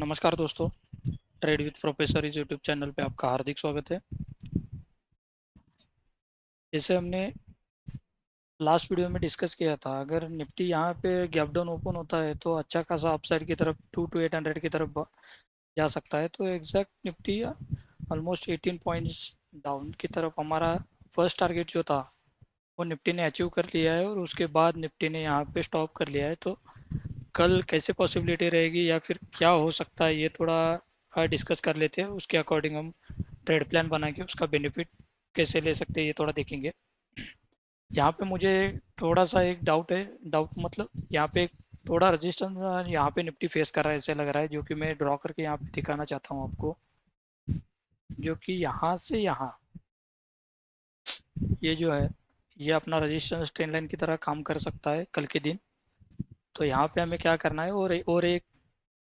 नमस्कार दोस्तों। Trade with professor इस यूट्यूब चैनल पे आपका हार्दिक स्वागत है। जैसे हमने लास्ट वीडियो में डिस्कस किया था, अगर निफ्टी यहाँ पे गैप डाउन ओपन होता है तो अच्छा खासा अपसाइड की तरफ 2 to 800 की तरफ जा सकता है। तो exact Nifty almost 18 points down की तरफ हमारा फर्स्ट टारगेट जो था वो निफ्टी ने अचीव कर लिया है, और उसके बाद निफ्टी ने यहाँ पे स्टॉप कर लिया है। तो कल कैसे पॉसिबिलिटी रहेगी या फिर क्या हो सकता है, ये थोड़ा डिस्कस कर लेते हैं। उसके अकॉर्डिंग हम ट्रेड प्लान बना के उसका बेनिफिट कैसे ले सकते हैं ये थोड़ा देखेंगे। यहाँ पे मुझे थोड़ा सा एक डाउट है। डाउट मतलब यहाँ पे एक थोड़ा रजिस्टेंस यहाँ पे निफ्टी फेस कर रहा है ऐसे लग रहा है, जो कि मैं ड्रॉ करके यहाँ पे दिखाना चाहता हूँ आपको। जो कि यहाँ से यहाँ ये जो है, ये अपना रजिस्टेंस ट्रेंड लाइन की तरह काम कर सकता है कल के दिन। तो यहाँ पे हमें क्या करना है, और एक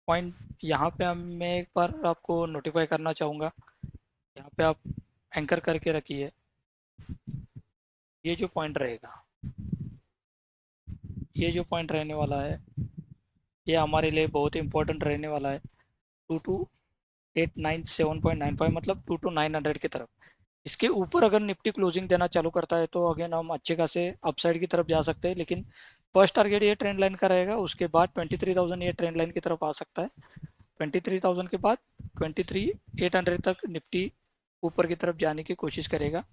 पॉइंट यहाँ पे मैं एक बार आपको नोटिफाई करना चाहूँगा। यहाँ पे आप एंकर करके रखिए। ये जो पॉइंट रहेगा, ये जो पॉइंट रहने वाला है, ये हमारे लिए बहुत इंपॉर्टेंट रहने वाला है। 22,897.95 मतलब 2 to 900 की तरफ। इसके ऊपर अगर निफ्टी क्लोजिंग देना चालू करता है तो अगेन हम अच्छे खासे अपसाइड की तरफ जा सकते हैं। लेकिन फर्स्ट टारगेट ये ट्रेंड लाइन का रहेगा, उसके बाद 23,000 ये ट्रेंड लाइन की तरफ आ सकता है। 23,000 के बाद 23,800 तक निफ्टी ऊपर की तरफ जाने की कोशिश करेगा।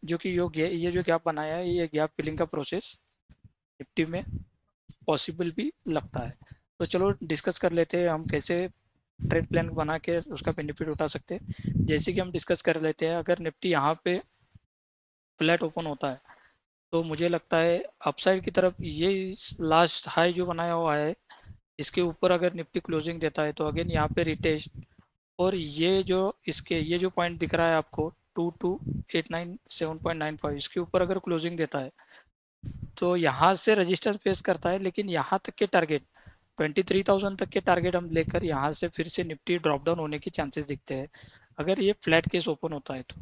जो कि ये जो गैप बनाया है, ये गैप फिलिंग का प्रोसेस निफ्टी में पॉसिबल भी लगता है। तो चलो डिस्कस कर लेते हैं हम कैसे ट्रेड प्लान बना के उसका बेनिफिट उठा सकते हैं। जैसे कि हम डिस्कस कर लेते हैं, अगर निफ्टी यहाँ पे फ्लैट ओपन होता है तो मुझे लगता है अपसाइड की तरफ ये लास्ट हाई जो बनाया हुआ है, इसके ऊपर अगर निफ्टी क्लोजिंग देता है तो अगेन यहाँ पे रिटेस्ट, और ये जो पॉइंट दिख रहा है आपको 22,897.95, इसके ऊपर अगर क्लोजिंग देता है तो यहाँ से रजिस्टर फेस करता है। लेकिन यहाँ तक के टारगेट 23,000 तक के टारगेट हम लेकर यहाँ से फिर से निफ्टी ड्रॉप डाउन होने की चांसेस दिखते हैं, अगर ये फ्लैट केस ओपन होता है तो।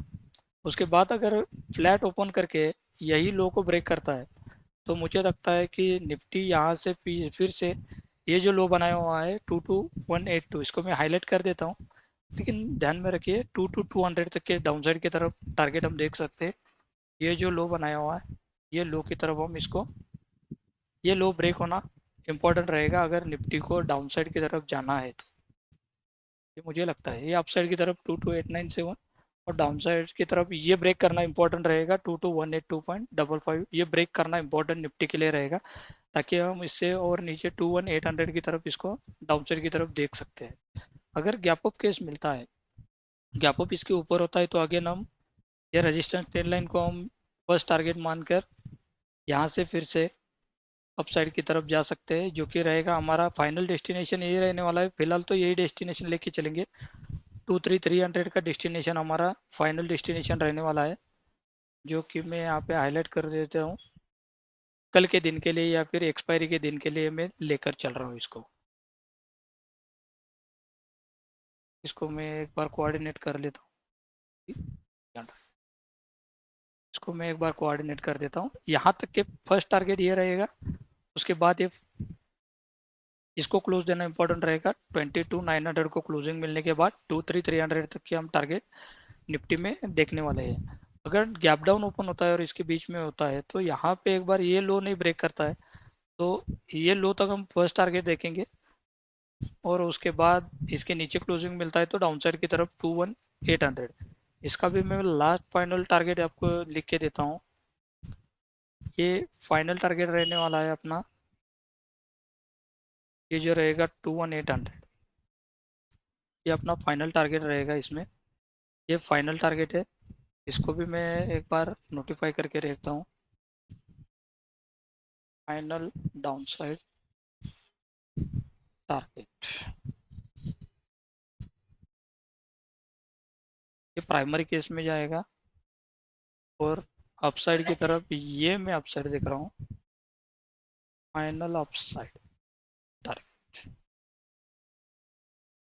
उसके बाद अगर फ्लैट ओपन करके यही लो को ब्रेक करता है तो मुझे लगता है कि निफ्टी यहाँ से फिर से ये जो लो बनाया हुआ है 22,182, इसको मैं हाईलाइट कर देता हूँ। लेकिन ध्यान में रखिए 2 to 200 तक के डाउनसाइड की तरफ टारगेट हम देख सकते हैं। ये जो लो बनाया हुआ है, ये लो की तरफ हम इसको, ये लो ब्रेक होना इंपॉर्टेंट रहेगा अगर निफ्टी को डाउनसाइड की तरफ जाना है तो। ये मुझे लगता है ये अपसाइड की तरफ 22,897, और डाउनसाइड की तरफ ये ब्रेक करना इंपॉर्टेंट रहेगा 22,182.55। ये ब्रेक करना इंपॉर्टेंट निफ्टी के लिए रहेगा, ताकि हम इससे और नीचे 21,800 की तरफ इसको डाउनसाइड की तरफ देख सकते हैं। अगर गैप अप केस मिलता है, गैप अप इसके ऊपर होता है तो अगेन हम ये रेजिस्टेंस ट्रेंड लाइन को हम फर्स्ट टारगेट मानकर यहाँ से फिर से अपसाइड की तरफ जा सकते हैं, जो कि रहेगा हमारा फाइनल डेस्टिनेशन यही रहने वाला है। फिलहाल तो यही डेस्टिनेशन लेके चलेंगे। 23,300 का डेस्टिनेशन हमारा फाइनल डेस्टिनेशन रहने वाला है, जो कि मैं यहाँ पे हाईलाइट कर देता हूँ। कल के दिन के लिए या फिर एक्सपायरी के दिन के लिए मैं लेकर चल रहा हूँ इसको। इसको मैं एक बार कोऑर्डिनेट कर लेता हूँ। इसको मैं एक बार कोऑर्डिनेट कर देता हूँ। यहाँ तक के फर्स्ट टारगेट ये रहेगा। उसके बाद ये इसको क्लोज देना इंपॉर्टेंट रहेगा। 22,900 को क्लोजिंग मिलने के बाद 23,300 तक के हम टारगेट निफ्टी में देखने वाले हैं। अगर गैप डाउन ओपन होता है और इसके बीच में होता है तो यहाँ पे एक बार ये लो नहीं ब्रेक करता है तो ये लो तक हम फर्स्ट टारगेट देखेंगे, और उसके बाद इसके नीचे क्लोजिंग मिलता है तो डाउन साइड की तरफ 21,800। इसका भी मैं लास्ट फाइनल टारगेट आपको लिख के देता हूँ। ये फाइनल टारगेट रहने वाला है अपना, ये जो रहेगा 21,800, ये अपना फाइनल टारगेट रहेगा इसमें। ये फाइनल टारगेट है। इसको भी मैं एक बार नोटिफाई करके देखता हूँ। फाइनल डाउन साइड टारगेट, ये प्राइमरी केस में जाएगा, और अपसाइड की तरफ ये मैं अपसाइड देख रहा हूँ। फाइनल अपसाइड टारगेट,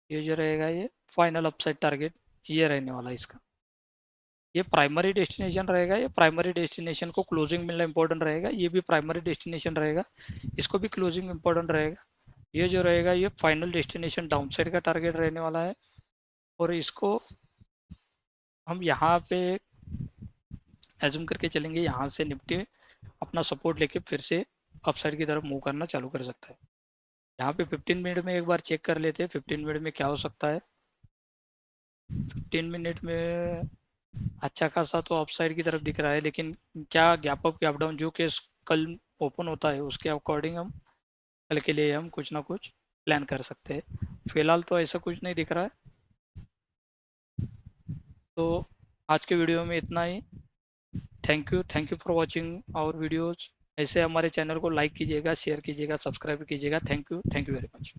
ये जो रहेगा ये फाइनल अपसाइड टारगेट ये रहने वाला है इसका। ये प्राइमरी डेस्टिनेशन रहेगा। ये प्राइमरी डेस्टिनेशन को क्लोजिंग मिलना इंपॉर्टेंट रहेगा। ये भी प्राइमरी डेस्टिनेशन रहेगा, इसको भी क्लोजिंग इंपॉर्टेंट रहेगा। ये जो रहेगा ये फाइनल डेस्टिनेशन डाउनसाइड का टारगेट रहने वाला है। और इसको हम यहाँ पे एज्यूम करके चलेंगे, यहाँ से निफ्टी अपना सपोर्ट लेके फिर से अपसाइड की तरफ मूव करना चालू कर सकता है। यहाँ पे 15 मिनट में एक बार चेक कर लेते हैं 15 मिनट में क्या हो सकता है। 15 मिनट में अच्छा खासा तो अपसाइड की तरफ दिख रहा है, लेकिन क्या गैप अप गैप डाउन जो केस कल ओपन होता है उसके अकॉर्डिंग हम कल के लिए हम कुछ ना कुछ प्लान कर सकते हैं। फिलहाल तो ऐसा कुछ नहीं दिख रहा है। तो आज के वीडियो में इतना ही। Thank you for watching our videos. ऐसे हमारे चैनल को लाइक कीजिएगा, शेयर कीजिएगा, सब्सक्राइब कीजिएगा। Thank you very much.